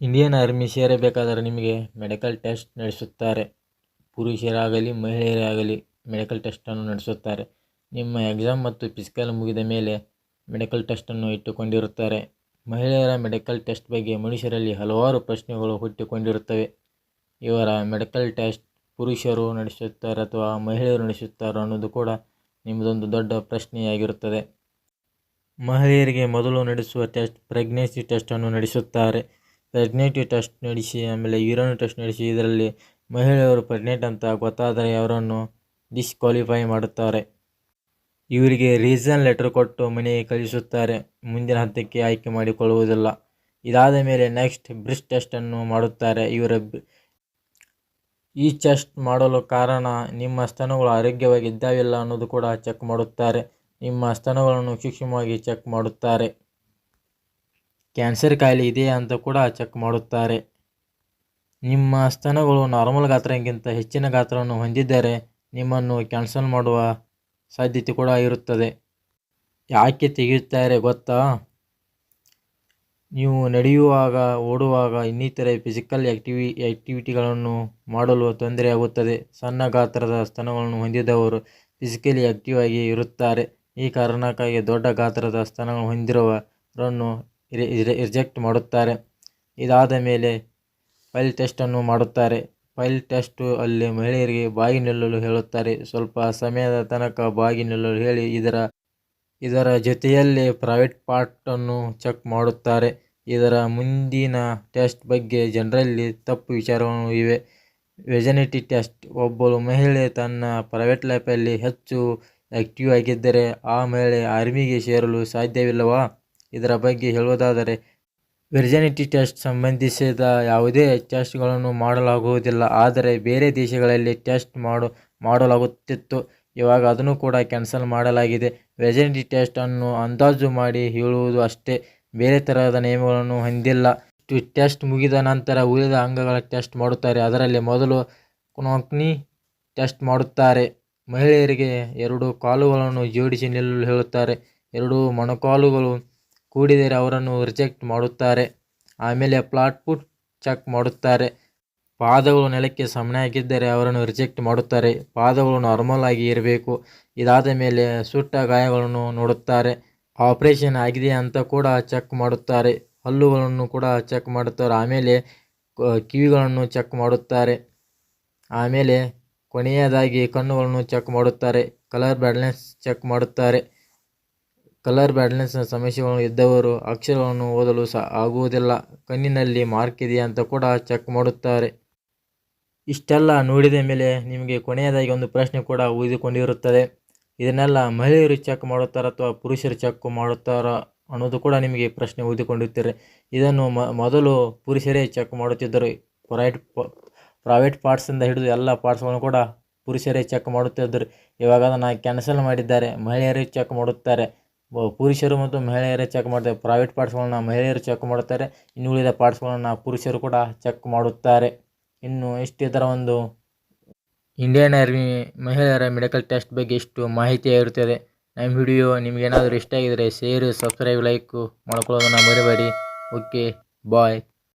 Indian army ಸೇರಬೇಕಾದರೆ ನಿಮಗೆ medical test ನಡೆಸುತ್ತಾರೆ. ಪುರುಷರಾಗಲಿ ಮಹಿಳೆಯರಾಗಲಿ medical ಟೆಸ್ಟನ್ನು ನಡೆಸುತ್ತಾರೆ. ನಿಮ್ಮ ಎಕ್ಸಾಮ್ ಮತ್ತು ಫಿಸಿಕಲ್ ಮುಗಿದ ಮೇಲೆ ಮೆಡಿಕಲ್ ಟೆಸ್ಟನ್ನು ಇಟ್ಟುಕೊಂಡಿರುತ್ತಾರೆ. ಮಹಿಳೆಯರ ಮೆಡಿಕಲ್ ಟೆಸ್ಟ್ ಬಗ್ಗೆ ಮನುಷ್ಯರಲ್ಲಿ ಹಲವಾರು ಪ್ರಶ್ನೆಗಳು ಹುಟ್ಟಿಕೊಂಡಿರುತ್ತವೆ. ಇವರ ಮೆಡಿಕಲ್ ಟೆಸ್ಟ್ ಪುರುಷರು ನಡೆಸುತ್ತಾರೆ ಅಥವಾ ಮಹಿಳೆಯರು ನಡೆಸುತ್ತಾರೆ ಅನ್ನೋದು ಕೂಡ ನಿಮ್ಮದೊಂದು ದೊಡ್ಡ ಪ್ರಶ್ನೆಯಾಗಿರುತ್ತದೆ. ಮಹಿಳೆಯರಿಗೆ ಮೊದಲು ನಡೆಸುವ ಟೆಸ್ಟ್ ಪ್ರೆಗ್ನೆನ್ಸಿ ಟೆಸ್ಟನ್ನು ನಡೆಸುತ್ತಾರೆ. ಪ್ರೆಗ್ನೆಂಟಿ ಟೆಸ್ಟ್ ನಡೆಸಿ ಆಮೇಲೆ ಯೂರಿನ್ ಟೆಸ್ಟ್ ನಡೆಸಿ ಇದರಲ್ಲಿ ಮಹಿಳೆಯರು ಪ್ರೆಗ್ನೆಂಟ್ ಅಂತ ಗೊತ್ತಾದರೆ ಅವರನ್ನು ಡಿಸ್ಕ್ವಾಲಿಫೈ ಮಾಡುತ್ತಾರೆ. ಇವರಿಗೆ ರೀಸನ್ ಲೆಟರ್ ಕೊಟ್ಟು ಮನೆಗೆ ಕಳಿಸುತ್ತಾರೆ. ಮುಂದಿನ ಹಂತಕ್ಕೆ ಆಯ್ಕೆ ಮಾಡಿಕೊಳ್ಳುವುದಿಲ್ಲ. ಇದಾದ ಮೇಲೆ ನೆಕ್ಸ್ಟ್ ಬ್ರೆಸ್ಟ್ ಟೆಸ್ಟನ್ನು ಮಾಡುತ್ತಾರೆ. ಈ ಟೆಸ್ಟ್ ಮಾಡಲು ಕಾರಣ ನಿಮ್ಮ ಸ್ತನಗಳು ಆರೋಗ್ಯವಾಗಿ ಇದ್ದಾವಿಲ್ಲ ಅನ್ನೋದು ಕೂಡ ಚೆಕ್ ಮಾಡುತ್ತಾರೆ. ನಿಮ್ಮ ಸ್ತನಗಳನ್ನು ಸೂಕ್ಷ್ಮವಾಗಿ ಚೆಕ್ ಮಾಡುತ್ತಾರೆ. ಕ್ಯಾನ್ಸರ್ ಕಾಯಿಲೆ ಇದೆಯಾ ಅಂತ ಕೂಡ ಚೆಕ್ ಮಾಡುತ್ತಾರೆ. ನಿಮ್ಮ ಸ್ತನಗಳು ನಾರ್ಮಲ್ ಗಾತ್ರಕ್ಕಿಂತ ಹೆಚ್ಚಿನ ಗಾತ್ರವನ್ನು ಹೊಂದಿದ್ದರೆ ನಿಮ್ಮನ್ನು ಕ್ಯಾನ್ಸಲ್ ಮಾಡುವ ಸಾಧ್ಯತೆ ಕೂಡ ಇರುತ್ತದೆ. ಯಾಕೆ ತೆಗೆಯುತ್ತಾರೆ ಗೊತ್ತಾ? ನೀವು ನಡೆಯುವಾಗ, ಓಡುವಾಗ, ಇನ್ನಿತರೆ ಫಿಸಿಕಲ್ ಆಕ್ಟಿವಿಟಿಗಳನ್ನು ಮಾಡಲು ತೊಂದರೆಯಾಗುತ್ತದೆ. ಸಣ್ಣ ಗಾತ್ರದ ಸ್ತನಗಳನ್ನು ಹೊಂದಿದವರು ಫಿಸಿಕಲಿ ಆಕ್ಟಿವ್ ಆಗಿ ಇರುತ್ತಾರೆ. ಈ ಕಾರಣಕ್ಕಾಗಿ ದೊಡ್ಡ ಗಾತ್ರದ ಸ್ತನಗಳನ್ನು ಹೊಂದಿರುವವರನ್ನು ರಿಜೆಕ್ಟ್ ಮಾಡುತ್ತಾರೆ. ಇದಾದ ಮೇಲೆ ಪೈಲ್ ಟೆಸ್ಟನ್ನು ಮಾಡುತ್ತಾರೆ. ಪೈಲ್ ಟೆಸ್ಟು ಅಲ್ಲಿ ಮಹಿಳೆಯರಿಗೆ ಬಾಗಿ ನಿಲ್ಲಲು ಹೇಳುತ್ತಾರೆ. ಸ್ವಲ್ಪ ಸಮಯದ ತನಕ ಬಾಗಿ ನಿಲ್ಲಲು ಹೇಳಿ ಇದರ ಜೊತೆಯಲ್ಲೇ ಪ್ರೈವೇಟ್ ಪಾರ್ಟನ್ನು ಚೆಕ್ ಮಾಡುತ್ತಾರೆ. ಇದರ ಮುಂದಿನ ಟೆಸ್ಟ್ ಬಗ್ಗೆ ಜನರಲ್ಲಿ ತಪ್ಪು ವಿಚಾರಗಳು ಇವೆ. ವೆಜನಿಟಿ ಟೆಸ್ಟ್. ಒಬ್ಬಳು ಮಹಿಳೆ ತನ್ನ ಪ್ರೈವೇಟ್ ಲೈಫಲ್ಲಿ ಹೆಚ್ಚು ಆಕ್ಟಿವ್ ಆಗಿದ್ದರೆ ಆ ಮಹಿಳೆ ಆರ್ಮಿಗೆ ಸೇರಲು ಸಾಧ್ಯವಿಲ್ಲವಾ? ಇದರ ಬಗ್ಗೆ ಹೇಳುವುದಾದರೆ ವಿರ್ಜಿನಿಟಿ ಟೆಸ್ಟ್ ಸಂಬಂಧಿಸಿದ ಯಾವುದೇ ಟೆಸ್ಟ್ಗಳನ್ನು ಮಾಡಲಾಗುವುದಿಲ್ಲ. ಆದರೆ ಬೇರೆ ದೇಶಗಳಲ್ಲಿ ಟೆಸ್ಟ್ ಮಾಡಲಾಗುತ್ತಿತ್ತು. ಇವಾಗ ಅದನ್ನು ಕೂಡ ಕ್ಯಾನ್ಸಲ್ ಮಾಡಲಾಗಿದೆ. ವಿರ್ಜಿನಿಟಿ ಟೆಸ್ಟ್ ಅನ್ನು ಅಂದಾಜು ಮಾಡಿ ಹೇಳುವುದು ಅಷ್ಟೇ, ಬೇರೆ ತರಹದ ನಿಯಮಗಳನ್ನು ಹೊಂದಿಲ್ಲ. ಟೆಸ್ಟ್ ಮುಗಿದ ನಂತರ ಉಳಿದ ಅಂಗಗಳ ಟೆಸ್ಟ್ ಮಾಡುತ್ತಾರೆ. ಅದರಲ್ಲಿ ಮೊದಲು ಕ್ನಾಕ್ನಿ ಟೆಸ್ಟ್ ಮಾಡುತ್ತಾರೆ. ಮಹಿಳೆಯರಿಗೆ 2 ಕಾಲುಗಳನ್ನು ಜೋಡಿಸಿ ನಿಲ್ಲಲು ಹೇಳುತ್ತಾರೆ. 2 ಮೊಣಕಾಲುಗಳು ಕೂಡಿದರೆ ಅವರನ್ನು ರಿಜೆಕ್ಟ್ ಮಾಡುತ್ತಾರೆ. ಆಮೇಲೆ ಫ್ಲಾಟ್ ಫುಟ್ ಚೆಕ್ ಮಾಡುತ್ತಾರೆ. ಪಾದಗಳು ನೆಲಕ್ಕೆ ಸಮನಾಗಿದ್ದರೆ ಅವರನ್ನು ರಿಜೆಕ್ಟ್ ಮಾಡುತ್ತಾರೆ. ಪಾದಗಳು ನಾರ್ಮಲ್ ಆಗಿ ಇರಬೇಕು. ಇದಾದ ಮೇಲೆ ಸುಟ್ಟ ಗಾಯಗಳನ್ನು ನೋಡುತ್ತಾರೆ. ಆಪರೇಷನ್ ಆಗಿದೆಯಾ ಅಂತ ಕೂಡ ಚೆಕ್ ಮಾಡುತ್ತಾರೆ. ಹಲ್ಲುಗಳನ್ನು ಕೂಡ ಚೆಕ್ ಮಾಡುತ್ತಾರೆ. ಆಮೇಲೆ ಕಿವಿಗಳನ್ನು ಚೆಕ್ ಮಾಡುತ್ತಾರೆ. ಆಮೇಲೆ ಕೊನೆಯದಾಗಿ ಕಣ್ಣುಗಳನ್ನು ಚೆಕ್ ಮಾಡುತ್ತಾರೆ. ಕಲರ್ ಬ್ಲೈಂಡ್ನೆಸ್ ಚೆಕ್ ಮಾಡುತ್ತಾರೆ. ಕಲರ್ ಬ್ಲೈಂಡ್ನೆಸ್ ಸಮಸ್ಯೆಗಳು ಇದ್ದವರು ಅಕ್ಷರಗಳನ್ನು ಓದಲು ಆಗುವುದಿಲ್ಲ. ಕಣ್ಣಿನಲ್ಲಿ ಮಾರ್ಕ್ ಇದೆಯಾ ಅಂತ ಕೂಡ ಚೆಕ್ ಮಾಡುತ್ತಾರೆ. ಇಷ್ಟೆಲ್ಲ ನೋಡಿದ ಮೇಲೆ ನಿಮಗೆ ಕೊನೆಯದಾಗಿ ಒಂದು ಪ್ರಶ್ನೆ ಕೂಡ ಉಳಿದುಕೊಂಡಿರುತ್ತದೆ. ಇದನ್ನೆಲ್ಲ ಮಹಿಳೆಯರು ಚೆಕ್ ಮಾಡುತ್ತಾರ ಅಥವಾ ಪುರುಷರು ಚೆಕ್ ಮಾಡುತ್ತಾರ ಅನ್ನೋದು ಕೂಡ ನಿಮಗೆ ಪ್ರಶ್ನೆ ಉಳಿದುಕೊಂಡಿರ್ತಾರೆ. ಇದನ್ನು ಮೊದಲು ಪುರುಷರೇ ಚೆಕ್ ಮಾಡುತ್ತಿದ್ದರು. ಪ್ರೈವೇಟ್ ಪಾರ್ಟ್ಸಿಂದ ಹಿಡಿದು ಎಲ್ಲ ಪಾರ್ಟ್ಸ್ಗಳನ್ನು ಕೂಡ ಪುರುಷರೇ ಚೆಕ್ ಮಾಡುತ್ತಿದ್ದರು. ಇವಾಗ ಅದನ್ನು ಕ್ಯಾನ್ಸಲ್ ಮಾಡಿದ್ದಾರೆ. ಮಹಿಳೆಯರೇ ಚೆಕ್ ಮಾಡುತ್ತಾರೆ. ಪುರುಷರು ಮತ್ತು ಮಹಿಳೆಯರೇ ಚೆಕ್ ಮಾಡ್ತಾರೆ. ಪ್ರೈವೇಟ್ ಪಾರ್ಟ್ಸ್ಗಳನ್ನ ಮಹಿಳೆಯರು ಚೆಕ್ ಮಾಡುತ್ತಾರೆ. ಇನ್ನು ಉಳಿದ ಪಾರ್ಟ್ಸ್ಗಳನ್ನು ಪುರುಷರು ಕೂಡ ಚೆಕ್ ಮಾಡುತ್ತಾರೆ. ಇನ್ನು ಇದರ ಒಂದು ಇಂಡಿಯನ್ ಆರ್ಮಿ ಮಹಿಳೆಯರ ಮೆಡಿಕಲ್ ಟೆಸ್ಟ್ ಬಗ್ಗೆ ಇಷ್ಟು ಮಾಹಿತಿಯಾಗಿರುತ್ತದೆ. ನಮ್ಮ ವಿಡಿಯೋ ನಿಮಗೇನಾದರೂ ಇಷ್ಟ ಆಗಿದರೆ ಶೇರ್, ಸಬ್ಸ್ಕ್ರೈಬ್, ಲೈಕ್ ಮಾಡ್ಕೊಳ್ಳೋದನ್ನು ಮರಿಬೇಡಿ. ಓಕೆ, ಬಾಯ್.